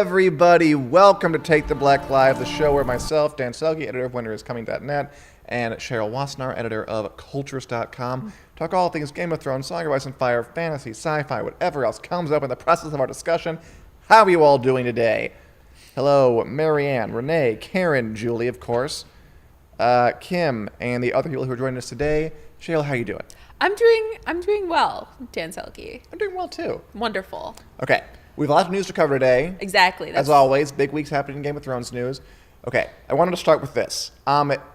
everybody. Welcome to Take the Black Live, the show where myself, Dan Selke, editor of WinterIsComing.net, and Cheryl Wassenaar, editor of Cultures.com, talk all things Game of Thrones, Song of Ice and Fire, fantasy, sci-fi, whatever else comes up in the process of our discussion. How are you all doing today? Hello, Marianne, Renee, Karen, Julie, of course, Kim, and the other people who are joining us today. Cheryl, how are you doing? I'm doing well, Dan Selke. I'm doing well, too. Wonderful. Okay. We have a lot of news to cover today. Exactly. As always, big weeks happening in Game of Thrones news. Okay, I wanted to start with this.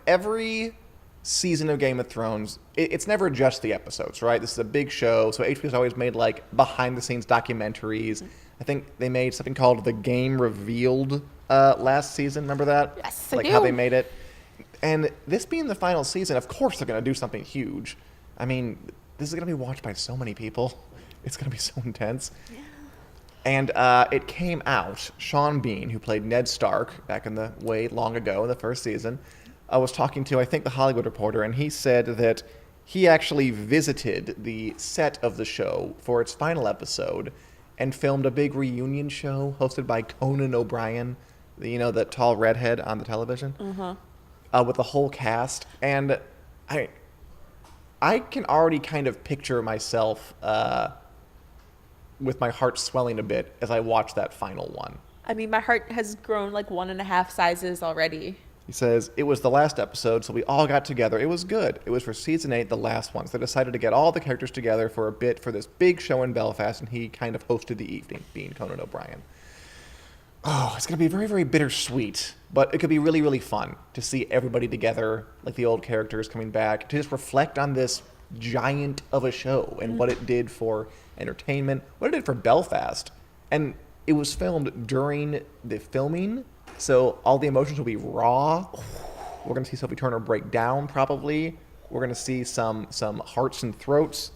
Every season of Game of Thrones, it's never just the episodes, right? This is a big show, so HBO's always made like behind-the-scenes documentaries. I think they made something called The Game Revealed last season. Remember that? Yes, I do. How they made it. And this being the final season, of course they're going to do something huge. I mean, this is going to be watched by so many people. It's going to be so intense. Yeah. And it came out, Sean Bean, who played Ned Stark back in the way long ago in the first season, was talking to, I think, The Hollywood Reporter, and he said that he actually visited the set of the show for its final episode and filmed a big reunion show hosted by Conan O'Brien, the tall redhead on the television, with the whole cast. And I can already kind of picture myself with my heart swelling a bit as I watch that final one. I mean, my heart has grown like 1.5 sizes already. He says, it was the last episode, so we all got together. It was good. It was for season 8, the last one. So they decided to get all the characters together for a bit for this big show in Belfast, and he kind of hosted the evening, being Conan O'Brien. Oh, it's going to be very, very bittersweet, but it could be really, really fun to see everybody together, like the old characters coming back, to just reflect on this giant of a show and what it did for entertainment, what it did for Belfast. And it was filmed during the filming, so all the emotions will be raw. We're going to see Sophie Turner break down, probably. We're going to see some hearts and throats.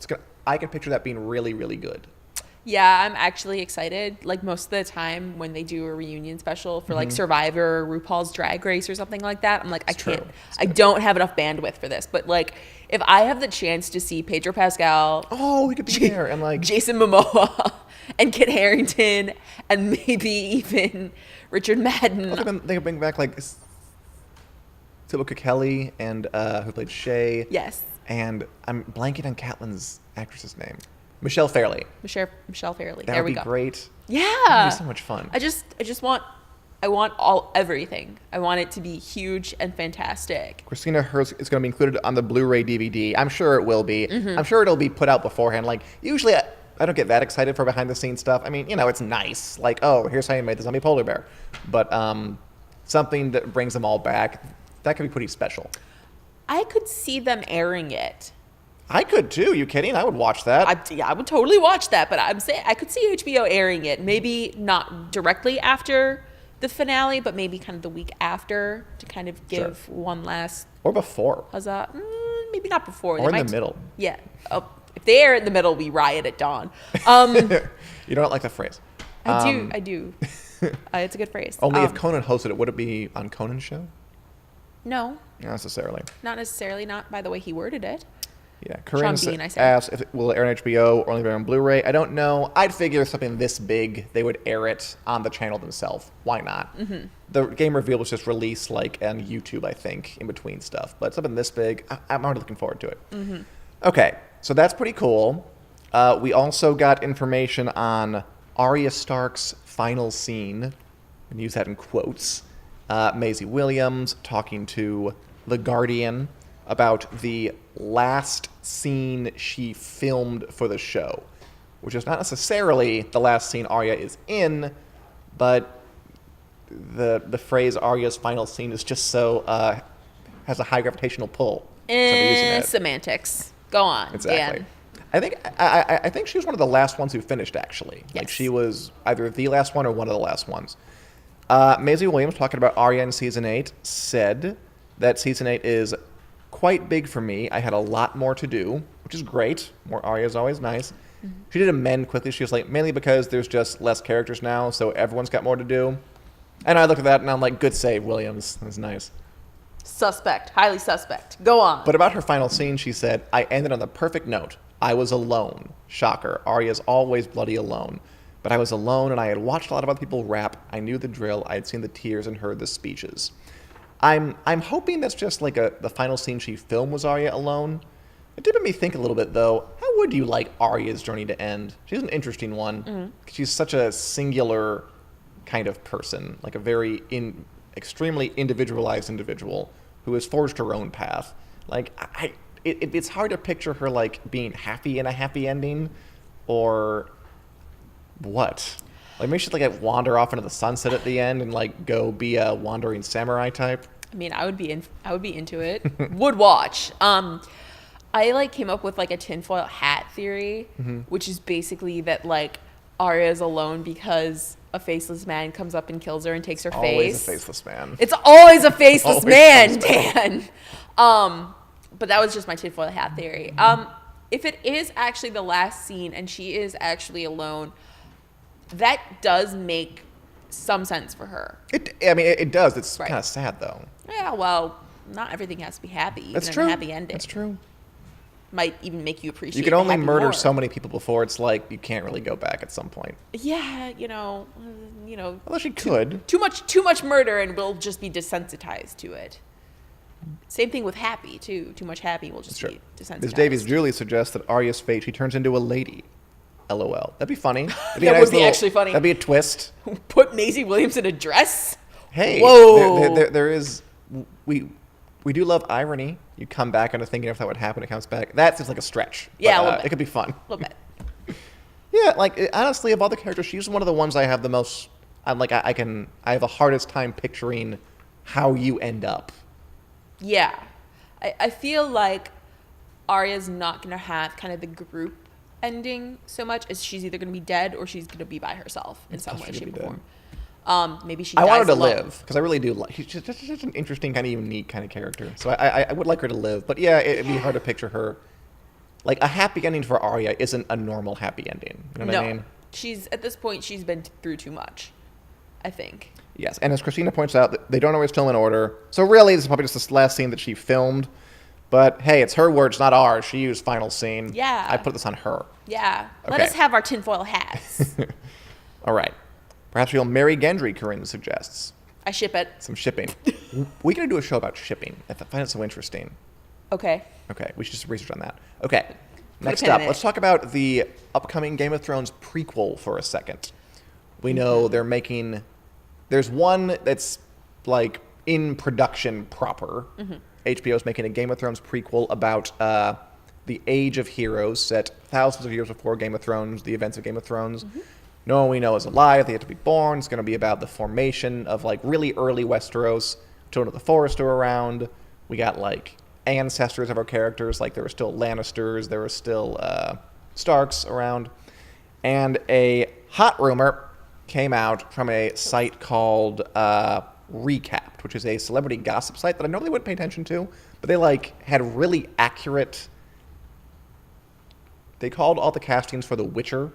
I can picture that being really, really good. Yeah, I'm actually excited. Like most of the time when they do a reunion special for like Survivor or RuPaul's Drag Race or something like that, I'm like, I don't have enough bandwidth for this. But like, if I have the chance to see Pedro Pascal, we could be there, and like Jason Momoa and Kit Harington and maybe even Richard Madden. They could bring back like Sybil Kelly and who played Shay. Yes. And I'm blanking on Catelyn's actress's name. Michelle Fairley. Michelle Fairley. That there would we be go. Great. Yeah. That would be so much fun. I want everything. I want it to be huge and fantastic. Christina Hurst is going to be included on the Blu-ray DVD. I'm sure it will be. I'm sure it'll be put out beforehand. Like, usually I don't get that excited for behind-the-scenes stuff. I mean, it's nice. Like, oh, here's how you made the zombie polar bear. But something that brings them all back, that could be pretty special. I could see them airing it. I could too. You kidding? I would watch that. I would totally watch that. But I'm saying I could see HBO airing it. Maybe not directly after the finale, but maybe kind of the week after to kind of give one last. Or before. Huzzah. Maybe not before. Or in the middle. Yeah. Oh, if they air it in the middle, we riot at dawn. You don't like the phrase. I do. It's a good phrase. Only if Conan hosted it, would it be on Conan's show? No. Not necessarily. Not necessarily. Not by the way he worded it. Yeah, Corinne asks if it will air on HBO or only be on Blu-ray. I don't know. I'd figure something this big, they would air it on the channel themselves. Why not? The Game Reveal was just released like on YouTube, I think, in between stuff. But something this big, I'm already looking forward to it. Okay, so that's pretty cool. We also got information on Arya Stark's final scene. And use that in quotes. Maisie Williams talking to The Guardian about the last scene she filmed for the show, which is not necessarily the last scene Arya is in, but the phrase Arya's final scene is just so has a high gravitational pull. Semantics. Go on, exactly. Dan. I think she was one of the last ones who finished, actually. Yes. Like she was either the last one or one of the last ones. Maisie Williams, talking about Arya in season 8, said that season 8 is quite big for me. I had a lot more to do, which is great. More Arya is always nice. She did amend quickly. She was like, mainly because there's just less characters now, so everyone's got more to do. And I looked at that and I'm like, good save, Williams. That's nice. Suspect. Highly suspect. Go on. But about her final scene, she said, I ended on the perfect note. I was alone. Shocker. Arya's always bloody alone. but I was alone and I had watched a lot of other people rap. I knew the drill. I had seen the tears and heard the speeches. I'm hoping that's just like the final scene she filmed was Arya alone. It did make me think a little bit, though. How would you like Arya's journey to end? She's an interesting one. Mm-hmm. She's such a singular kind of person, like a very extremely individualized individual who has forged her own path. Like, it's hard to picture her, like, being happy in a happy ending, or what? Like, maybe she'd, like, wander off into the sunset at the end and, like, go be a wandering samurai type. I mean, I would be into it. Would watch. I, like, came up with, like, a tinfoil hat theory, which is basically that, like, Arya is alone because a faceless man comes up and kills her and takes her face. Always a faceless man. It's always a faceless man, Dan. But that was just my tinfoil hat theory. If it is actually the last scene and she is actually alone, that does make some sense for her. It does. It's kind of sad, though. Yeah, well, not everything has to be happy. Even That's true. A happy ending. That's true. Might even make you appreciate. You can only murder more. so many people before it's like you can't really go back at some point. Yeah, you know. Although she could. Too much murder, and we'll just be desensitized to it. Same thing with happy too. Too much happy will just be desensitized. Ms. Davies Julie suggests that Arya's fate, she turns into a lady. LOL. That'd be funny. That would be actually funny. That'd be a twist. Put Maisie Williams in a dress. Hey, whoa! There is. We do love irony. You come back into thinking if that would happen, it comes back. That seems like a stretch. Yeah, but, a little bit. It could be fun. A little bit. Yeah, like honestly, of all the characters, she's one of the ones I have the most. I have the hardest time picturing how you end up. Yeah, I feel like Arya's not gonna have kind of the group ending so much as she's either gonna be dead or she's gonna be by herself in some way, shape, or form. Maybe she. I want her to alone. live because I really do like. She's just such an interesting, kind of unique kind of character. So I would like her to live, but yeah, it'd be hard to picture her. Like a happy ending for Arya isn't a normal happy ending. You know what I mean? She's at this point. She's been through too much, I think. Yes, and as Christina points out, they don't always film in order. So really, this is probably just this last scene that she filmed. But hey, it's her words, not ours. She used final scene. Yeah. I put this on her. Yeah. Okay. Let us have our tinfoil hats. All right. Perhaps you'll marry Gendry, Corinne suggests. I ship it. Some shipping. We're going to do a show about shipping. I find it so interesting. Okay. Okay, we should just research on that. Okay, next up, let's talk about the upcoming Game of Thrones prequel for a second. We know they're making... There's one that's, like, in production proper. HBO's making a Game of Thrones prequel about the Age of Heroes set thousands of years before Game of Thrones, the events of Game of Thrones. No one we know is alive. They have to be born. It's going to be about the formation of, like, really early Westeros. Children of the Forest are around. We got, like, ancestors of our characters. Like, there were still Lannisters. There were still Starks around. And a hot rumor came out from a site called Recapped, which is a celebrity gossip site that I normally wouldn't pay attention to. But they, like, had really accurate... They called all the castings for The Witcher.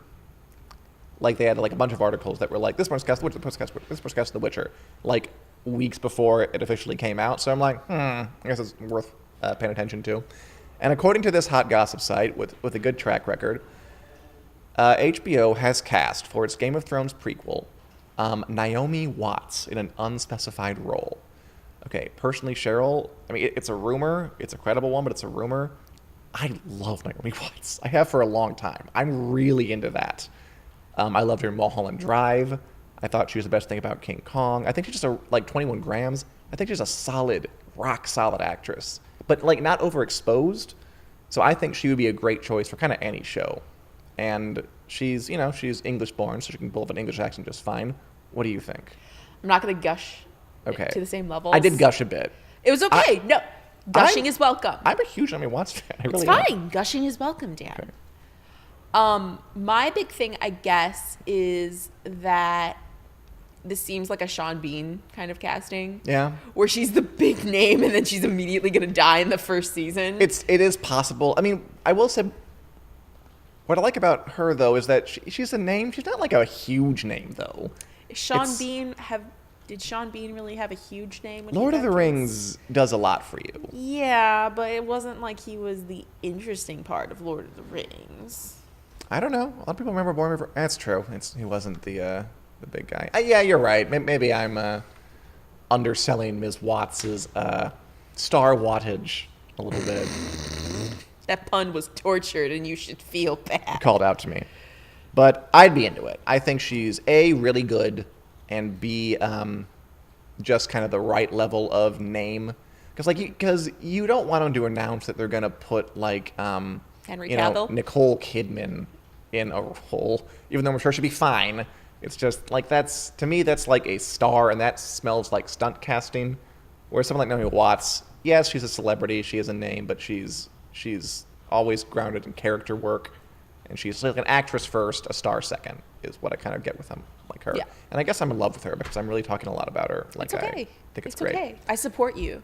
Like, they had, like, a bunch of articles that were like, this one's cast The Witcher, this one's cast The Witcher, like, weeks before it officially came out. So I'm like, I guess it's worth paying attention to. And according to this hot gossip site with a good track record, HBO has cast for its Game of Thrones prequel Naomi Watts in an unspecified role. Okay, personally, Cheryl, I mean, it's a rumor. It's a credible one, but it's a rumor. I love Naomi Watts. I have for a long time. I'm really into that. I loved her in Mulholland Drive. I thought she was the best thing about King Kong. I think she's just like 21 Grams. I think she's a solid, rock solid actress, but like not overexposed. So I think she would be a great choice for kind of any show. And she's English born, so she can pull up an English accent just fine. What do you think? I'm not going to gush to the same level. I did gush a bit. It was okay. Gushing is welcome. I'm a huge Naomi Watts fan. It's fine. Gushing is welcome, Dan. Okay. My big thing, I guess, is that this seems like a Sean Bean kind of casting. Yeah. Where she's the big name and then she's immediately going to die in the first season. It is possible. I mean, I will say, what I like about her, though, is that she's a name. She's not like a huge name, though. Did Sean Bean really have a huge name? When Lord of the Rings does a lot for you. Yeah, but it wasn't like he was the interesting part of Lord of the Rings. I don't know. A lot of people remember Born River. That's true. He wasn't the big guy. Yeah, you're right. Maybe I'm underselling Ms. Watts's star wattage a little bit. That pun was tortured, and you should feel bad. Called out to me. But I'd be into it. I think she's A, really good, and B, just kind of the right level of name. Because you don't want them to announce that they're going to put, like, Henry Cavill? Nicole Kidman in a role, even though I'm sure she'd be fine. It's just, like, to me, that's like a star, and that smells like stunt casting. Whereas someone like Naomi Watts, yes, she's a celebrity, she has a name, but she's always grounded in character work, and she's like an actress first, a star second, is what I kind of get with them, like her. Yeah. And I guess I'm in love with her because I'm really talking a lot about her. Like, it's okay. I think it's great. Okay. I support you.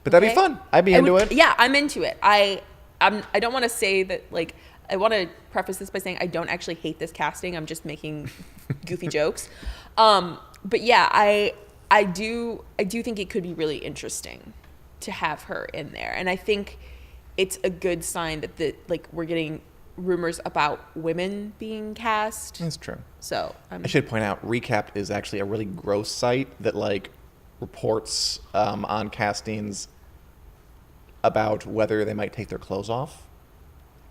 But that'd be fun. I'd be into it. Yeah, I'm into it. I don't want to say that, like, I want to preface this by saying I don't actually hate this casting. I'm just making goofy jokes. But yeah, I do think it could be really interesting to have her in there, and I think it's a good sign that we're getting rumors about women being cast. That's true. So I should point out, Recap is actually a really gross site that like reports on castings about whether they might take their clothes off,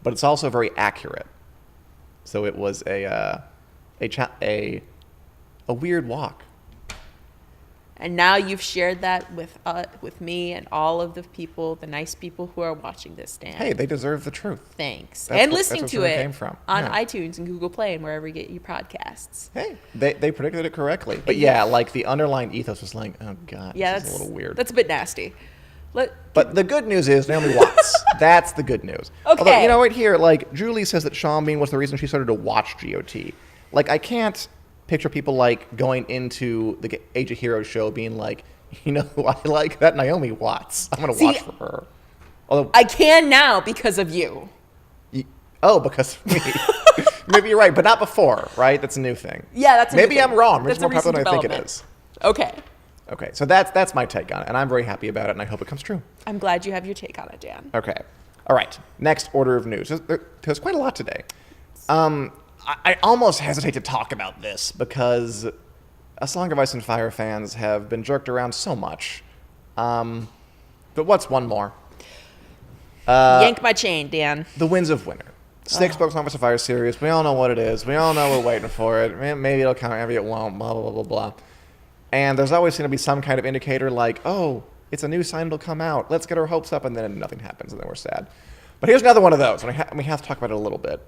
but it's also very accurate. So it was a weird walk. And now you've shared that with me and all of the people, the nice people who are watching this, Dan. Hey, they deserve the truth. Thanks. That's and where listening to it came from. On iTunes and Google Play and wherever you get your podcasts. Hey, they predicted it correctly. But yeah, like the underlying ethos was like, oh God, yeah, this is a little weird. That's a bit nasty. But the good news is Naomi Watts. That's the good news. Okay. Although, you know, right here, like, Julie says that Sean Bean was the reason she started to watch GOT. Like, I can't picture people, like, going into the Age of Heroes show being like, you know who I like? That Naomi Watts. I'm going to watch for her. Although I can now because of you. Because of me. Maybe you're right, but not before, right? That's a new thing. Yeah, that's a Maybe new I'm thing. wrong. That's It's more popular than I think it is. Okay, so that's my take on it, and I'm very happy about it, and I hope it comes true. I'm glad you have your take on it, Dan. Okay. All right. Next order of news. There's quite a lot today. I almost hesitate to talk about this because A Song of Ice and Fire fans have been jerked around so much. But what's one more? Yank my chain, Dan. The Winds of Winter. 6-book Song of Ice and Fire series. We all know what it is. We all know we're waiting for it. Maybe it'll come, maybe it won't, blah, blah, blah, blah, blah. And there's always going to be some kind of indicator like, oh, it's a new sign, it'll come out. Let's get our hopes up, and then nothing happens, and then we're sad. But here's another one of those, and we have to talk about it a little bit.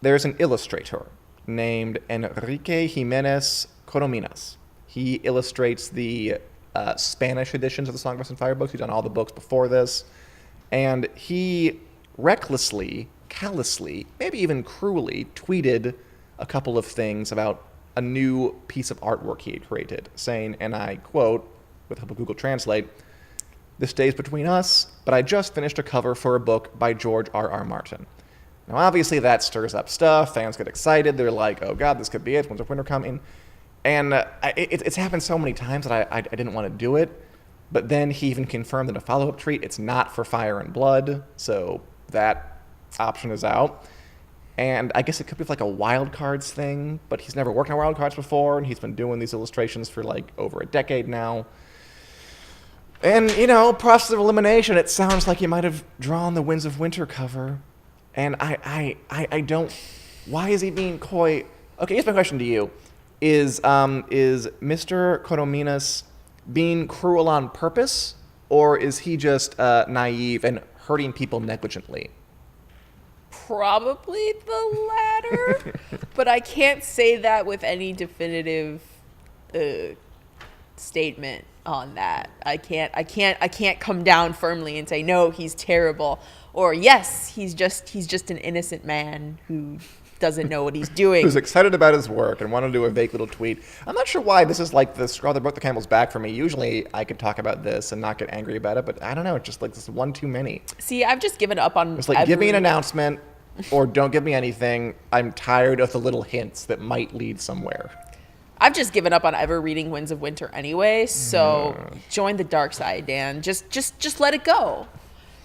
There's an illustrator named Enrique Jimenez Corominas. He illustrates the Spanish editions of the Song of Ice and Fire books. He's done all the books before this. And he recklessly, callously, maybe even cruelly tweeted a couple of things about a new piece of artwork he had created, saying, and I quote, with help of Google Translate, "This stays between us, but I just finished a cover for a book by George R.R. Martin." Now, obviously, that stirs up stuff. Fans get excited. They're like, oh, God, this could be it. When's the winter coming? And it's happened so many times that I didn't want to do it. But then he even confirmed in a follow-up tweet, it's not for Fire and Blood, so that option is out. And I guess it could be like a wild cards thing, but he's never worked on wild cards before, and he's been doing these illustrations for like over a decade now. And, you know, process of elimination, it sounds like he might have drawn the Winds of Winter cover. And I don't, why is he being coy? Okay, here's my question to you. Is Mr. Corominas being cruel on purpose, or is he just naive and hurting people negligently? Probably the latter, but I can't say that with any definitive statement on that. I can't come down firmly and say no, he's terrible, or yes, he's just an innocent man who doesn't know what he's doing. Who's excited about his work and wanted to do a vague little tweet. I'm not sure why this is like the straw that broke the camel's back for me. Usually I could talk about this and not get angry about it, but I don't know. It's just like this one too many. See, I've just given up on. It's like, give me an announcement or don't give me anything. I'm tired of the little hints that might lead somewhere. I've just given up on ever reading Winds of Winter anyway, so join the dark side, Dan. Just let it go.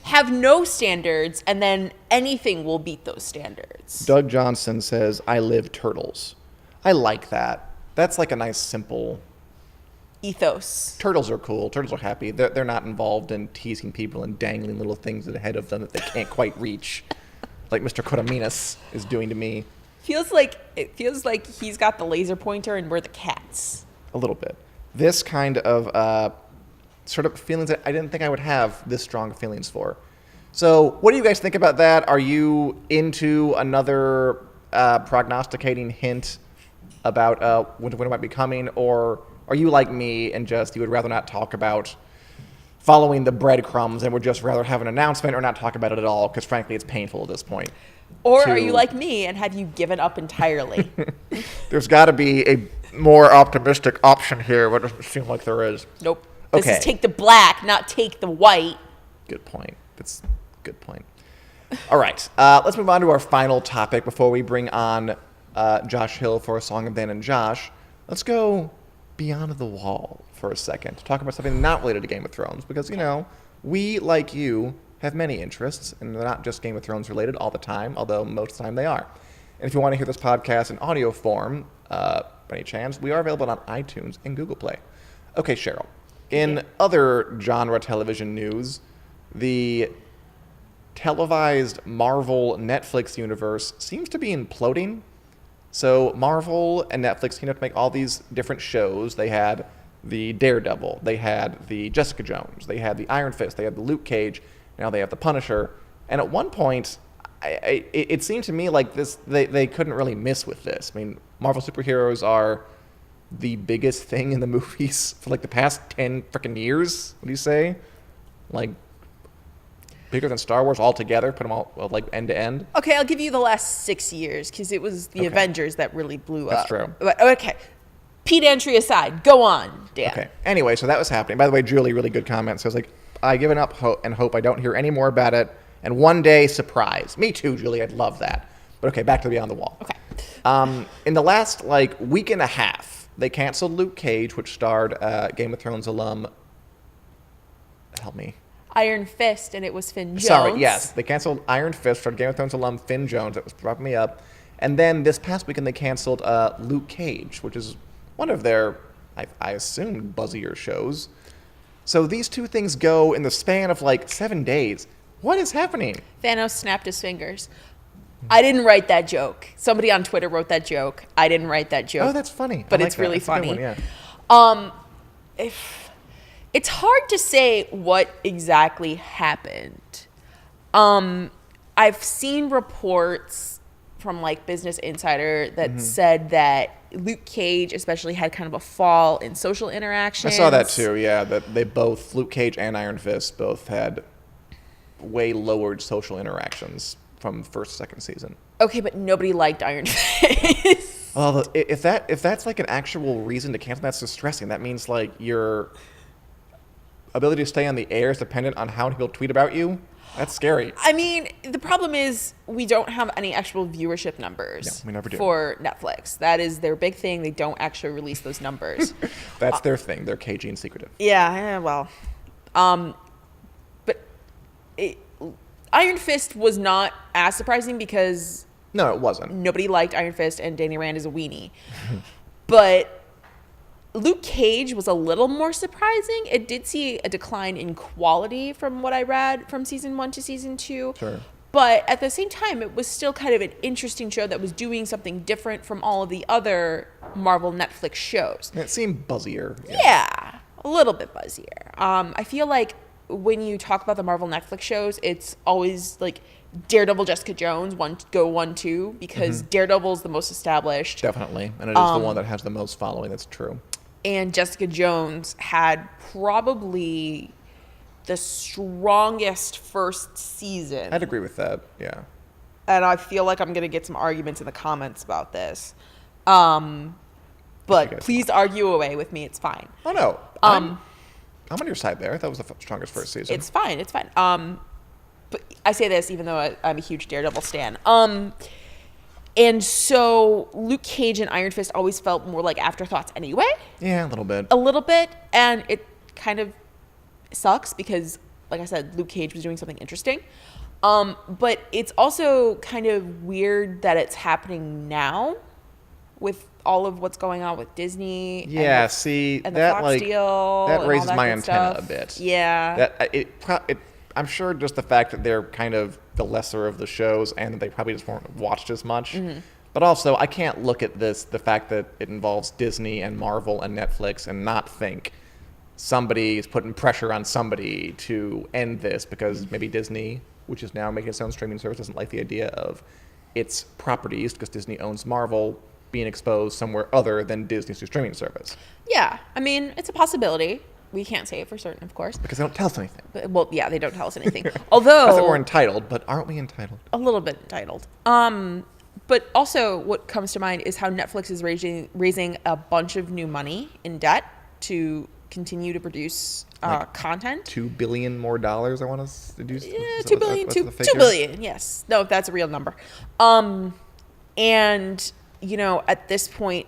have no standards, and then anything will beat those standards. Doug Johnson says, I live turtles. I like that. That's like a nice, simple ethos. Turtles are cool. Turtles are happy. They're not involved in teasing people and dangling little things ahead of them that they can't quite reach, like Mr. Coromines is doing to me. It feels like he's got the laser pointer and we're the cats. A little bit. This kind of sort of feelings that I didn't think I would have this strong feelings for. So what do you guys think about that? Are you into another prognosticating hint about when it might be coming, or are you like me and just you would rather not talk about following the breadcrumbs and would just rather have an announcement or not talk about it at all because frankly it's painful at this point? Or are you like me and have you given up entirely? There's got to be a more optimistic option here, but it doesn't seem like there is. Nope. Okay. This is take the black, not take the white. Good point. That's a good point. All right. Let's move on to our final topic before we bring on Josh Hill for a Song of Dan and Josh. Let's go beyond the wall for a second to talk about something not related to Game of Thrones because, you know, we, like you, have many interests, and they're not just Game of Thrones related all the time, although most of the time they are. And if you want to hear this podcast in audio form, by any chance, we are available on iTunes and Google Play. Okay, Cheryl. In other genre television news, the televised Marvel Netflix universe seems to be imploding. So Marvel and Netflix came up to make all these different shows. They had the Daredevil, they had the Jessica Jones, they had the Iron Fist, they had the Luke Cage, now they have the Punisher. And at one point, it seemed to me like they couldn't really miss with this. I mean, Marvel superheroes are the biggest thing in the movies for like the past 10 freaking years. What do you say? Like bigger than Star Wars altogether, put them all like end to end. Okay, I'll give you the last 6 years because it was the Avengers that really blew up. That's true. But, okay, pedantry aside, go on, Dan. Okay. Anyway, so that was happening. By the way, Julie, really good comment. Says like, I given up hope and hope I don't hear any more about it. And one day, surprise. Me too, Julie. I'd love that. But okay, back to Beyond the Wall. Okay. In the last like week and a half, they canceled Luke Cage, which starred Game of Thrones alum. Help me. Iron Fist, and it was Finn Jones. Sorry, yes. They canceled Iron Fist, starred Game of Thrones alum Finn Jones. That was propping me up. And then this past weekend, they canceled Luke Cage, which is one of their, I assume, buzzier shows. So these two things go in the span of like 7 days. What is happening? Thanos snapped his fingers. I didn't write that joke. Somebody on Twitter wrote that joke. I didn't write that joke. Oh, that's funny. But I like it's that. really That's a good funny. one, yeah. It's hard to say what exactly happened. I've seen reports from like Business Insider that said that Luke Cage especially had kind of a fall in social interactions. I saw that too, yeah. That they both, Luke Cage and Iron Fist, both had way lowered social interactions from first, second season. Okay, but nobody liked Iron Fist. Well, if that's like an actual reason to cancel, that's distressing. That means like your ability to stay on the air is dependent on how people tweet about you. That's scary. I mean, the problem is we don't have any actual viewership numbers. No, we never do. For Netflix. That is their big thing. They don't actually release those numbers. That's their thing. They're cagey and secretive. Yeah, well. But Iron Fist was not as surprising because No, it wasn't. nobody liked Iron Fist and Danny Rand is a weenie. But Luke Cage was a little more surprising. It did see a decline in quality from what I read from season 1 to season 2. Sure. But at the same time, it was still kind of an interesting show that was doing something different from all of the other Marvel Netflix shows. It seemed buzzier. Yeah, a little bit buzzier. I feel like when you talk about the Marvel Netflix shows, it's always like Daredevil, Jessica Jones, 1, 2, because Daredevil's the most established. Definitely. And it is the one that has the most following. That's true. And Jessica Jones had probably the strongest first season. I'd agree with that, yeah. And I feel like I'm going to get some arguments in the comments about this. But please argue away with me. It's fine. Oh, no. I'm on your side there. That was the strongest first season. It's fine. It's fine. But I say this even though I'm a huge Daredevil stan. And so Luke Cage and Iron Fist always felt more like afterthoughts anyway. Yeah, a little bit. A little bit. And it kind of sucks because like I said, Luke Cage was doing something interesting. But it's also kind of weird that it's happening now with all of what's going on with Disney. Yeah, and the Fox deal. That raises my antenna a bit. Yeah. I'm sure just the fact that they're kind of the lesser of the shows and that they probably just weren't watched as much. Mm-hmm. But also, I can't look at the fact that it involves Disney and Marvel and Netflix and not think somebody's putting pressure on somebody to end this because maybe Disney, which is now making its own streaming service, doesn't like the idea of its properties, because Disney owns Marvel, being exposed somewhere other than Disney's streaming service. Yeah, I mean, it's a possibility. We can't say it for certain, of course. Because they don't tell us anything. Well, yeah, they don't tell us anything. Although... Not that we're entitled, but aren't we entitled? A little bit entitled. But also what comes to mind is how Netflix is raising a bunch of new money in debt to continue to produce content. $2 billion more dollars, I want to do. Yeah, $2 billion. $2 billion, yes. No, that's a real number. And, you know, at this point,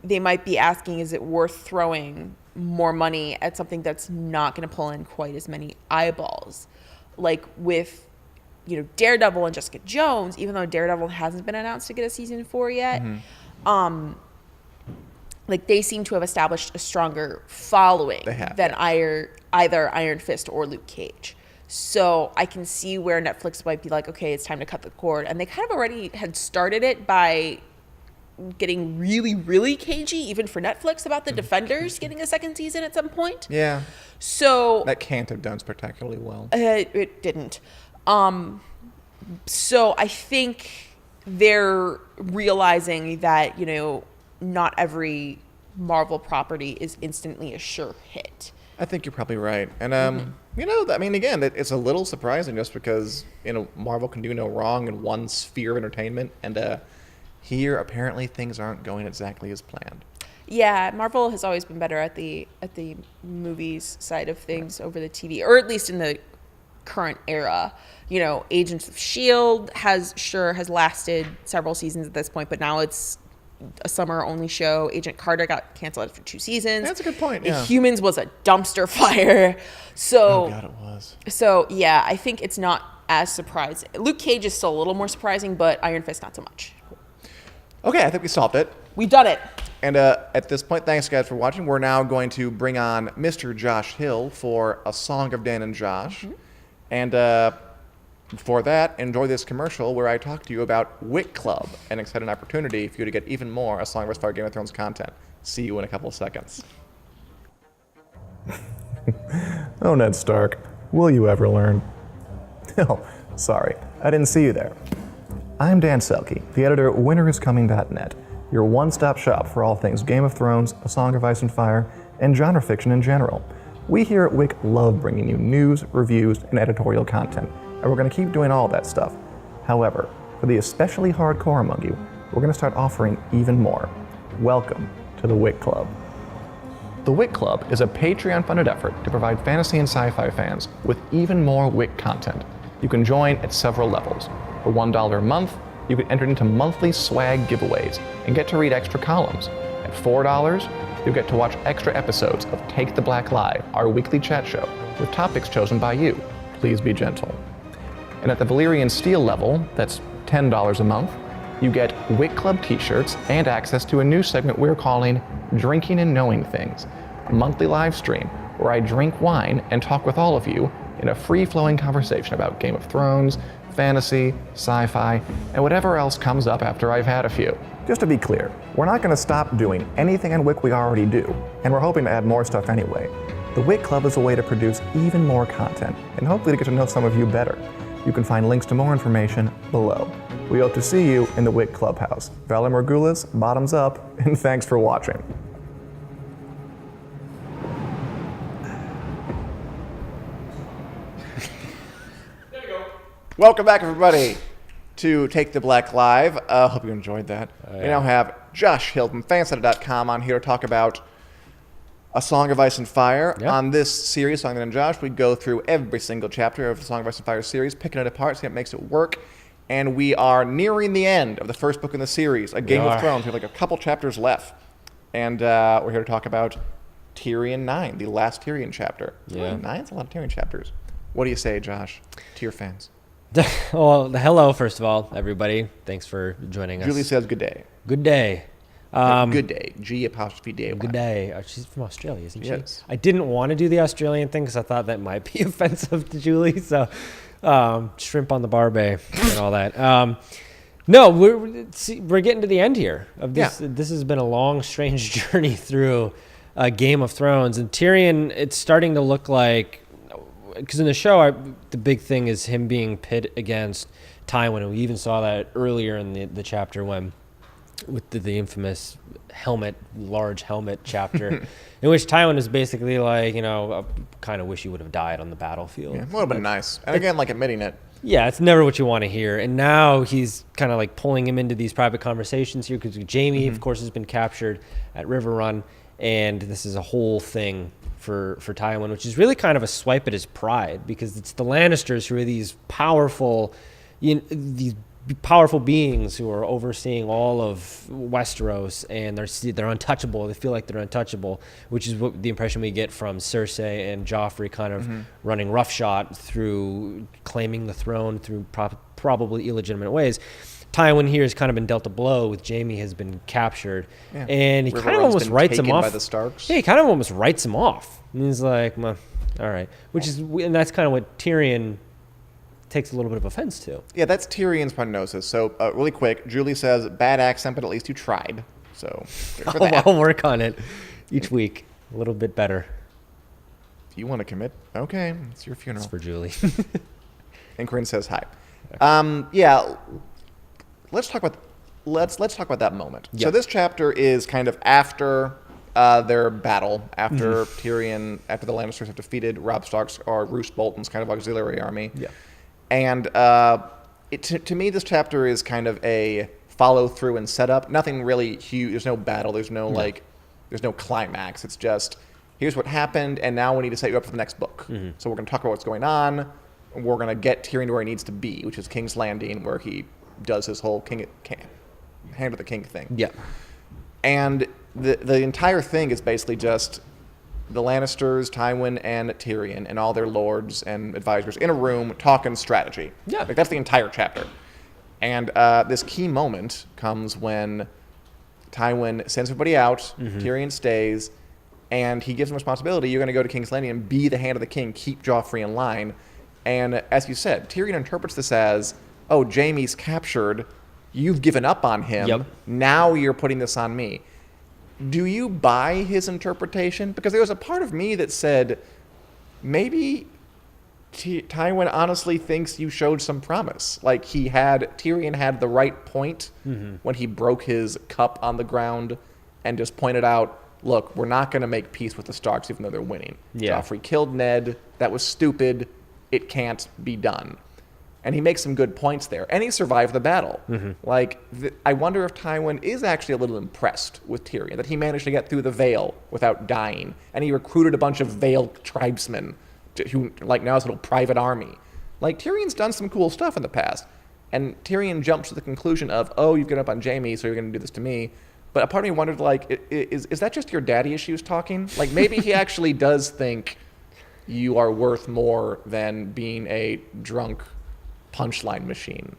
they might be asking, is it worth throwing more money at something that's not going to pull in quite as many eyeballs? Like with, you know, Daredevil and Jessica Jones, even though Daredevil hasn't been announced to get a season 4 yet, like they seem to have established a stronger following than either Iron Fist or Luke Cage. So I can see where Netflix might be like, okay, it's time to cut the cord. And they kind of already had started it by getting really, really cagey, even for Netflix, about the Defenders getting a second season at some point. Yeah. So that can't have done spectacularly well. It didn't. So I think they're realizing that, you know, not every Marvel property is instantly a sure hit. I think you're probably right. And, you know, I mean, again, it's a little surprising just because, you know, Marvel can do no wrong in one sphere of entertainment. And here, apparently, things aren't going exactly as planned. Yeah, Marvel has always been better at the movies side of things over the TV, or at least in the current era. You know, Agents of S.H.I.E.L.D. has lasted several seasons at this point, but now it's a summer-only show. Agent Carter got canceled after 2 seasons. That's a good point, yeah. Humans was a dumpster fire. So, oh, God, it was. So, yeah, I think it's not as surprising. Luke Cage is still a little more surprising, but Iron Fist not so much. Okay, I think we solved it. We've done it. And at this point, thanks, guys, for watching. We're now going to bring on Mr. Josh Hill for A Song of Dan and Josh. Mm-hmm. And before that, enjoy this commercial where I talk to you about Wick Club, an exciting opportunity for you to get even more A Song of Fire Game of Thrones content. See you in a couple of seconds. Oh, Ned Stark, will you ever learn? Oh, sorry, I didn't see you there. I'm Dan Selke, the editor at winteriscoming.net, your one-stop shop for all things Game of Thrones, A Song of Ice and Fire, and genre fiction in general. We here at Wick love bringing you news, reviews, and editorial content, and we're going to keep doing all that stuff. However, for the especially hardcore among you, we're going to start offering even more. Welcome to the Wick Club. The Wick Club is a Patreon-funded effort to provide fantasy and sci-fi fans with even more Wick content. You can join at several levels. For $1 a month, you can enter into monthly swag giveaways and get to read extra columns. At $4, you'll get to watch extra episodes of Take the Black Live, our weekly chat show, with topics chosen by you. Please be gentle. And at the Valyrian Steel level, that's $10 a month, you get Wick Club t-shirts and access to a new segment we're calling Drinking and Knowing Things, a monthly live stream where I drink wine and talk with all of you in a free-flowing conversation about Game of Thrones, fantasy, sci-fi, and whatever else comes up after I've had a few. Just to be clear, we're not going to stop doing anything on Wick we already do, and we're hoping to add more stuff anyway. The Wick Club is a way to produce even more content, and hopefully to get to know some of you better. You can find links to more information below. We hope to see you in the Wick Clubhouse. Valar Morghulis, bottoms up, and thanks for watching. Welcome back, everybody, to Take the Black Live. Hope you enjoyed that. We now have Josh Hill from Fansided.com on here to talk about A Song of Ice and Fire. Yep. On this series, Song and Josh, we go through every single chapter of the Song of Ice and Fire series, picking it apart, seeing what makes it work. And we are nearing the end of the first book in the series, A Game of Thrones. We have like a couple chapters left. And we're here to talk about Tyrion 9, the last Tyrion chapter. Yeah. 9's a lot of Tyrion chapters. What do you say, Josh, to your fans? Well, hello, first of all, everybody. Thanks for joining us. Julie says good day. Good day. Good day. G''D'. Good day. She's from Australia, isn't she? Yes. I didn't want to do the Australian thing because I thought that might be offensive to Julie. So, shrimp on the barbie and all that. No, we're getting to the end here of this. Yeah. This has been a long, strange journey through Game of Thrones, and Tyrion. It's starting to look like, because in the show, the big thing is him being pit against Tywin, and we even saw that earlier in the chapter with the infamous large helmet chapter, in which Tywin is basically like, I kind of wish you would have died on the battlefield. Yeah, would have been nice. And again, like admitting it. Yeah, it's never what you want to hear. And now he's kind of like pulling him into these private conversations here because Jaime, of course, has been captured at River Run. And this is a whole thing for Tywin, which is really kind of a swipe at his pride because it's the Lannisters who are these powerful beings who are overseeing all of Westeros, and they're untouchable. They feel like they're untouchable, which is what the impression we get from Cersei and Joffrey kind of running roughshod through claiming the throne through probably illegitimate ways. Tywin here has kind of been dealt a blow with Jaime has been captured, and he kind of almost writes him off. By the Starks. Yeah, he kind of almost writes him off. And he's like, well, all right, and that's kind of what Tyrion takes a little bit of offense to. Yeah, that's Tyrion's prognosis. So really quick, Julie says, bad accent, but at least you tried. So I'll work on it each week a little bit better. If you want to commit, okay, it's your funeral. It's for Julie. And Corinne says hi. Yeah, let's talk about that moment. Yep. So this chapter is kind of after their battle, after Tyrion, after the Lannisters have defeated Robb Stark's or Roose Bolton's kind of auxiliary army. Yeah. And to me, this chapter is kind of a follow through and setup. Nothing really huge. There's no battle. There's no there's no climax. It's just here's what happened, and now we need to set you up for the next book. So we're going to talk about what's going on. We're going to get Tyrion to where he needs to be, which is King's Landing, where he does his whole hand of the king thing. Yeah. And the entire thing is basically just the Lannisters, Tywin, and Tyrion, and all their lords and advisors in a room talking strategy. Yeah. Like, that's the entire chapter. And this key moment comes when Tywin sends everybody out, Tyrion stays, and he gives him responsibility. You're going to go to King's Landing and be the hand of the king, keep Joffrey in line. And as you said, Tyrion interprets this as, oh, Jaime's captured, you've given up on him, now you're putting this on me. Do you buy his interpretation? Because there was a part of me that said, maybe Tywin honestly thinks you showed some promise. Like Tyrion had the right point when he broke his cup on the ground and just pointed out, look, we're not going to make peace with the Starks even though they're winning. Yeah. Joffrey killed Ned. That was stupid. It can't be done. And he makes some good points there. And he survived the battle. I wonder if Tywin is actually a little impressed with Tyrion, that he managed to get through the Vale without dying. And he recruited a bunch of Vale tribesmen who now has a little private army. Tyrion's done some cool stuff in the past. And Tyrion jumps to the conclusion of, oh, you've given up on Jaime, so you're going to do this to me. But a part of me wondered, is that just your daddy issues talking? Maybe he actually does think you are worth more than being a drunk punchline machine.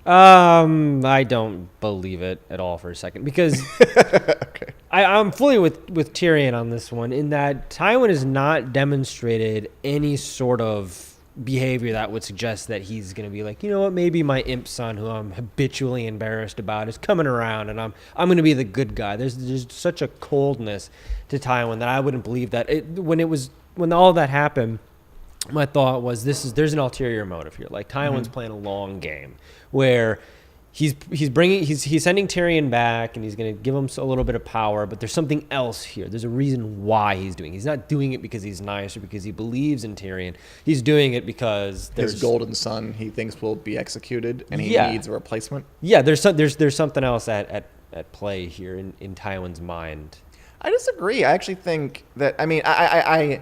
I don't believe it at all for a second because okay. I'm fully with Tyrion on this one in that Tywin has not demonstrated any sort of behavior that would suggest that he's going to be like, you know what, maybe my imp son, who I'm habitually embarrassed about, is coming around and I'm going to be the good guy. There's such a coldness to Tywin that I wouldn't believe that. When all of that happened, my thought was there's an ulterior motive here. Tywin's playing a long game where he's sending Tyrion back and he's going to give him a little bit of power, but there's something else here. There's a reason why he's doing it. He's not doing it because he's nice or because he believes in Tyrion. He's doing it because his golden son he thinks will be executed and he needs a replacement. Yeah, there's something else at play here in Tywin's mind. I disagree. I actually think that I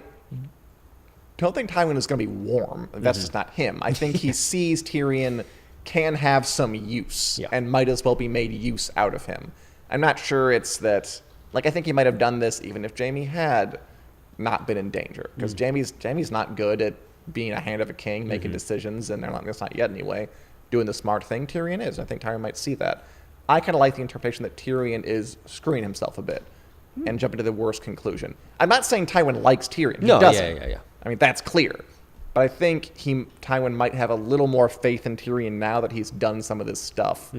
don't think Tywin is going to be warm. That's just not him. I think he sees Tyrion can have some use and might as well be made use out of him. I'm not sure it's that. I think he might have done this even if Jaime had not been in danger, because Jaime's not good at being a hand of a king, making decisions, and that's not yet anyway, doing the smart thing. Tyrion is. I think Tyrion might see that. I kind of like the interpretation that Tyrion is screwing himself a bit and jumping to the worst conclusion. I'm not saying Tywin likes Tyrion. He doesn't. Yeah. I mean, that's clear. But I think Tywin might have a little more faith in Tyrion now that he's done some of this stuff.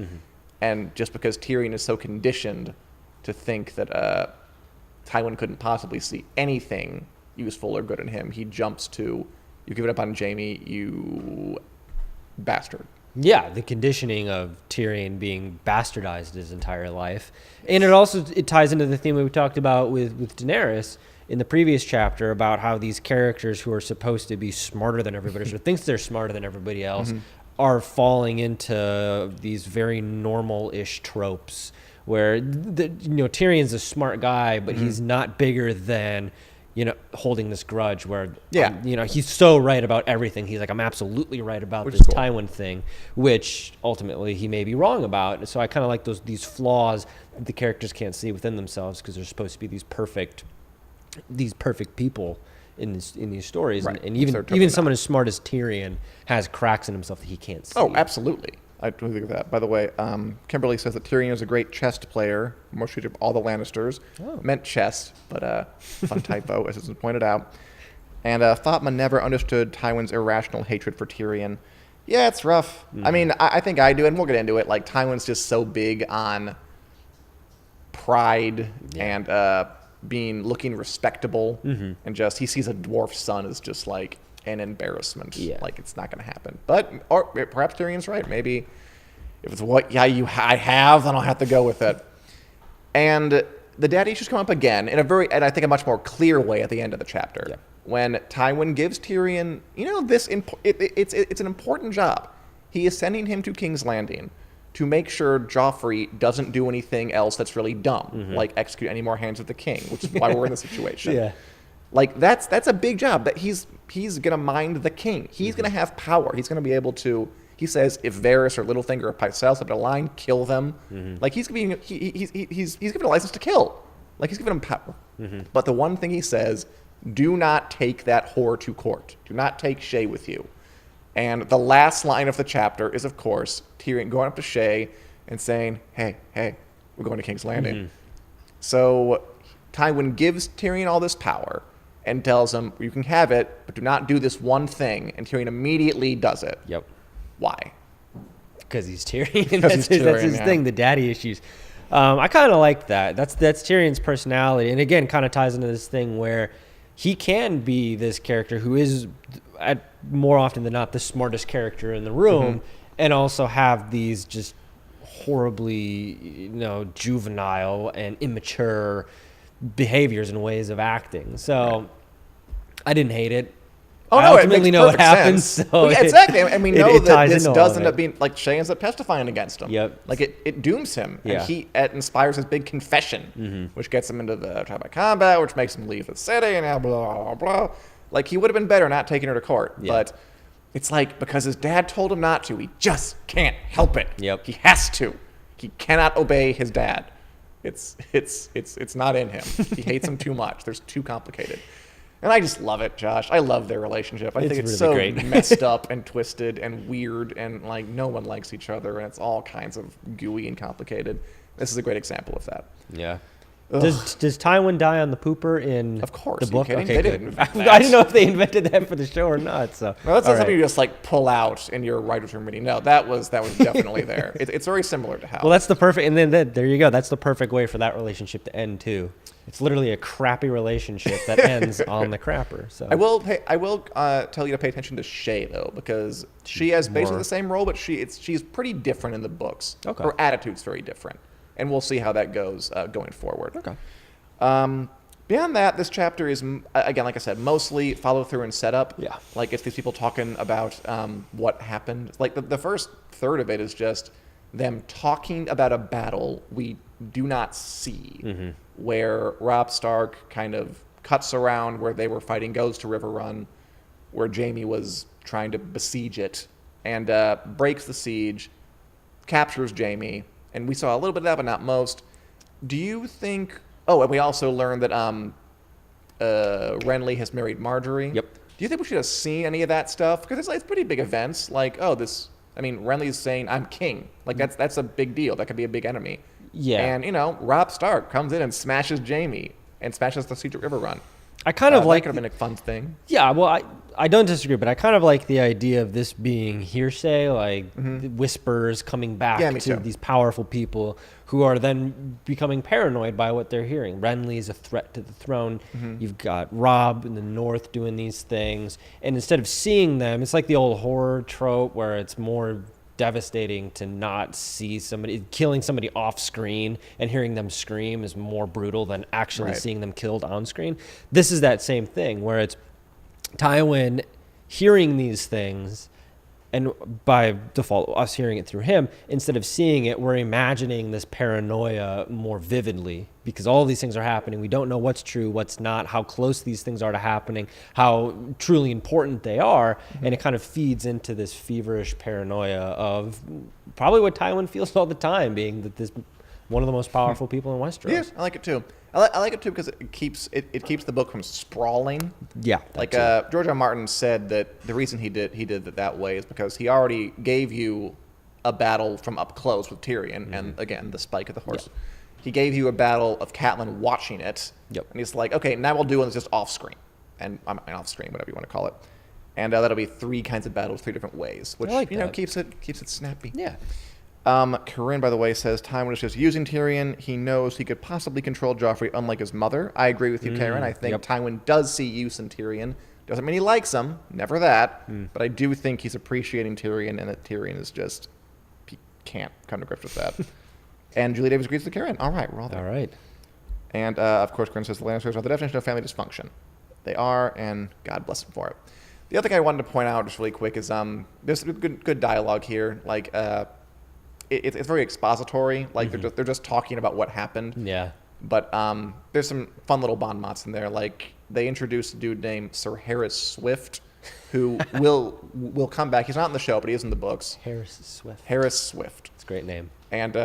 And just because Tyrion is so conditioned to think that Tywin couldn't possibly see anything useful or good in him, he jumps to, you give it up on Jaime, you bastard. Yeah, the conditioning of Tyrion being bastardized his entire life. And it ties into the theme we talked about with Daenerys in the previous chapter about how these characters who are supposed to be smarter than everybody else or thinks they're smarter than everybody else are falling into these very normal-ish tropes where Tyrion's a smart guy, but he's not bigger than holding this grudge where, he's so right about everything. He's like, I'm absolutely right about this Tywin thing, which ultimately he may be wrong about. So I kind of like these flaws that the characters can't see within themselves because they're supposed to be these perfect people in these stories. Right. And even someone as smart as Tyrion has cracks in himself that he can't see. Oh, absolutely. I totally agree with that. By the way, Kimberly says that Tyrion is a great chess player, more treated all the Lannisters. Meant chess, but fun typo, as has been pointed out. And Fatma never understood Tywin's irrational hatred for Tyrion. Yeah, it's rough. I mean, I think I do, and we'll get into it. Like, Tywin's just so big on pride and looking respectable, and just he sees a dwarf son as just like an embarrassment. Like, it's not going to happen. But or perhaps Tyrion's right. Maybe if it's what I have, then I'll have to go with it. And the dad issues come up again in and I think a much more clear way at the end of the chapter when Tywin gives Tyrion, it's an important job. He is sending him to King's Landing to make sure Joffrey doesn't do anything else that's really dumb, like execute any more hands of the king, which is why we're in this situation. Like, that's a big job. That he's gonna mind the king. He's gonna have power. He's gonna be able to. He says if Varys or Littlefinger or Pycelle step a line, kill them. Like, he's given a license to kill. Like, he's given him power. But the one thing he says, do not take that whore to court. Do not take Shae with you. And the last line of the chapter is, of course, Tyrion going up to Shae and saying, hey, we're going to King's Landing. So Tywin gives Tyrion all this power and tells him, you can have it, but do not do this one thing. And Tyrion immediately does it. Why? Because he's Tyrion. That's his thing, the daddy issues. I kind of like that. That's Tyrion's personality. And again, kind of ties into this thing where he can be this character who is, more often than not, the smartest character in the room, and also have these just horribly, juvenile and immature behaviors and ways of acting. So I didn't hate it. I ultimately know what happens. So exactly. And we know that this does end up being, like, Shae ends up testifying against him. Like, it dooms him. And it inspires his big confession, which gets him into the trial by combat, which makes him leave the city, and blah, blah, blah. Like, he would have been better not taking her to court. But it's like, because his dad told him not to, he just can't help it. He has to. He cannot obey his dad. It's not in him. He hates him too much. They're too complicated. And I just love it, Josh. I love their relationship. I think it's really so messed up and twisted and weird, and like no one likes each other, and it's all kinds of gooey and complicated. This is a great example of that. Does Tywin die on the pooper in the book? Okay, they didn't invent that. I didn't know if they invented that for the show or not. So no, that's not something you just like pull out in your writer's room meeting. No, that was definitely there. It's very similar to how. Well, that's the perfect, and then there you go. That's the perfect way for that relationship to end too. It's literally a crappy relationship that ends on the crapper. So I will tell you to pay attention to Shae though, because she has basically the same role, but she's pretty different in the books. Her attitude's very different, and we'll see how that goes going forward. Beyond that, this chapter is again, like I said, mostly follow through and setup. Like it's these people talking about what happened. Like the first third of it is just them talking about a battle we do not see, where Robb Stark kind of cuts around where they were fighting, goes to River Run, where Jaime was trying to besiege it, and breaks the siege, captures Jaime, and we saw a little bit of that, but not most. Do you think... Oh, and we also learned that Renly has married Marjorie. Do Do you think we should have seen any of that stuff? Because it's pretty big events. Like, Renly's saying, I'm king. Like, that's a big deal. That could be a big enemy. Yeah. And, Robb Stark comes in and smashes Jaime and smashes the Secret River Run. I kind of like... That could have been a fun thing. Yeah, well, I don't disagree, but I kind of like the idea of this being hearsay, like whispers coming back to these powerful people who are then becoming paranoid by what they're hearing. Renly is a threat to the throne. You've got Robb in the north doing these things. And instead of seeing them, it's like the old horror trope where it's more devastating to not see somebody killing somebody off screen, and hearing them scream is more brutal than actually seeing them killed on screen. This is that same thing where it's Tywin hearing these things, and by default us hearing it through him, instead of seeing it, we're imagining this paranoia more vividly because all these things are happening. We don't know what's true, what's not, how close these things are to happening, how truly important they are, and it kind of feeds into this feverish paranoia of probably what Tywin feels all the time, being that this one of the most powerful people in Westeros. Yeah, I like it too. I like it too because it keeps the book from sprawling. Yeah, like George R. R. Martin said that the reason he did it that way is because he already gave you a battle from up close with Tyrion, and again the spike of the horse. Yeah. He gave you a battle of Catelyn watching it, and he's like, okay, now we'll do one that's just off screen, and off screen, whatever you want to call it, and that'll be 3 kinds of battles, 3 different ways, which keeps it snappy. Yeah. Corinne, by the way, says Tywin is just using Tyrion. He knows he could possibly control Joffrey, unlike his mother. I agree with you, Karen. I think Tywin does see use in Tyrion. Doesn't mean he likes him, never that. But I do think he's appreciating Tyrion, and that Tyrion is just, he can't come to grips with that. And Julie Davis agrees with Karen. All right, we're all there. All right. And of course, Corinne says the Lannisters are the definition of family dysfunction. They are, and God bless them for it. The other thing I wanted to point out just really quick is there's good dialogue here. Like it's very expository. Like they're just talking about what happened. Yeah. But there's some fun little bon mots in there. Like they introduced a dude named Sir Harris Swift, who will come back. He's not in the show, but he is in the books. Harris Swift. Harris Swift. It's a great name. And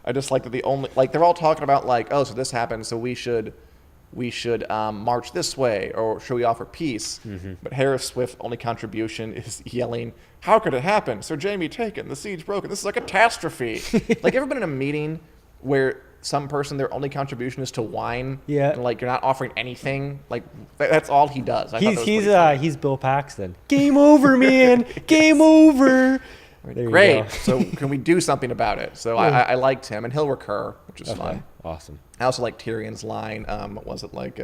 I just like that they're all talking about like, oh, so this happened, so we should march this way, or should we offer peace? But Harris Swift's only contribution is yelling, how could it happen? Sir Jaime taken, the siege broken, this is a catastrophe. Like, ever been in a meeting where some person, their only contribution is to whine? Yeah. And like, you're not offering anything? Like, that's all he does. He's Bill Paxton. Game over, man. Game over. Great. So can we do something about it? So I liked him, and he'll recur, which is fun. Awesome. I also like Tyrion's line. What was it like?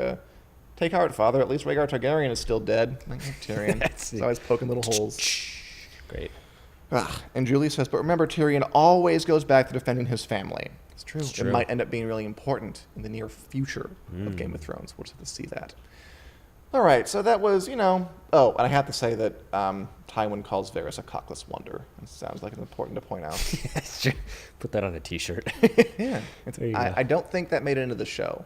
Take heart, father. At least Rhaegar Targaryen is still dead. Like Tyrion. He's always poking little holes. Great. And Julie says, but remember, Tyrion always goes back to defending his family. It's true. It might end up being really important in the near future of Game of Thrones. We'll just have to see that. All right, so that was, Oh, and I have to say that Tywin calls Varys a cockless wonder. It sounds like it's important to point out. Yes, sure. Put that on a T-shirt. Yeah. I don't think that made it into the show.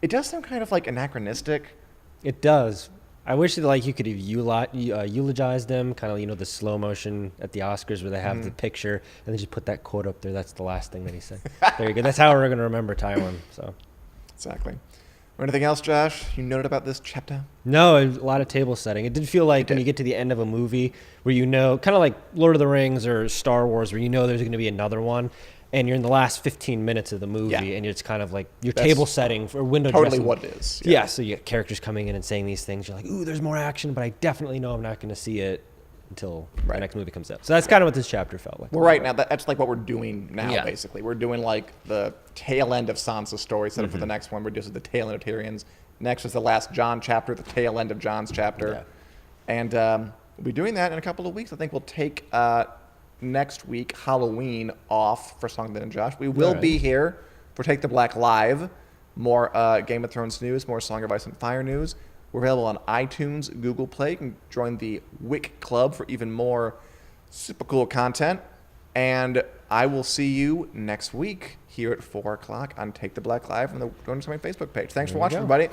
It does sound kind of like anachronistic. It does. I wish that you could have eulogized them, kind of the slow motion at the Oscars where they have the picture and then just put that quote up there. That's the last thing that he said. There you go. That's how we're going to remember Tywin. So. Exactly. Anything else, Josh, you noted about this chapter? No, a lot of table setting. It did feel like when you get to the end of a movie where kind of like Lord of the Rings or Star Wars, where there's going to be another one, and you're in the last 15 minutes of the movie, and it's kind of like your table setting for window dressing. Totally what it is. Yeah, so you get characters coming in and saying these things. You're like, ooh, there's more action, but I definitely know I'm not going to see it until the next movie comes out. So that's kind of what this chapter felt like. Well, right now, that's like what we're doing now, basically. We're doing like the tail end of Sansa's story set up for the next one. We're just at the tail end of Tyrion's. Next is the last Jon chapter, the tail end of Jon's chapter. Yeah. And we'll be doing that in a couple of weeks. I think we'll take next week, Halloween, off for Song and Josh. We will be here for Take the Black Live. More Game of Thrones news, more Song of Ice and Fire news. We're available on iTunes, Google Play. You can join the Wick Club for even more super cool content. And I will see you next week here at 4 o'clock on Take the Black Live on the Going to My Facebook page. Thanks for watching, everybody.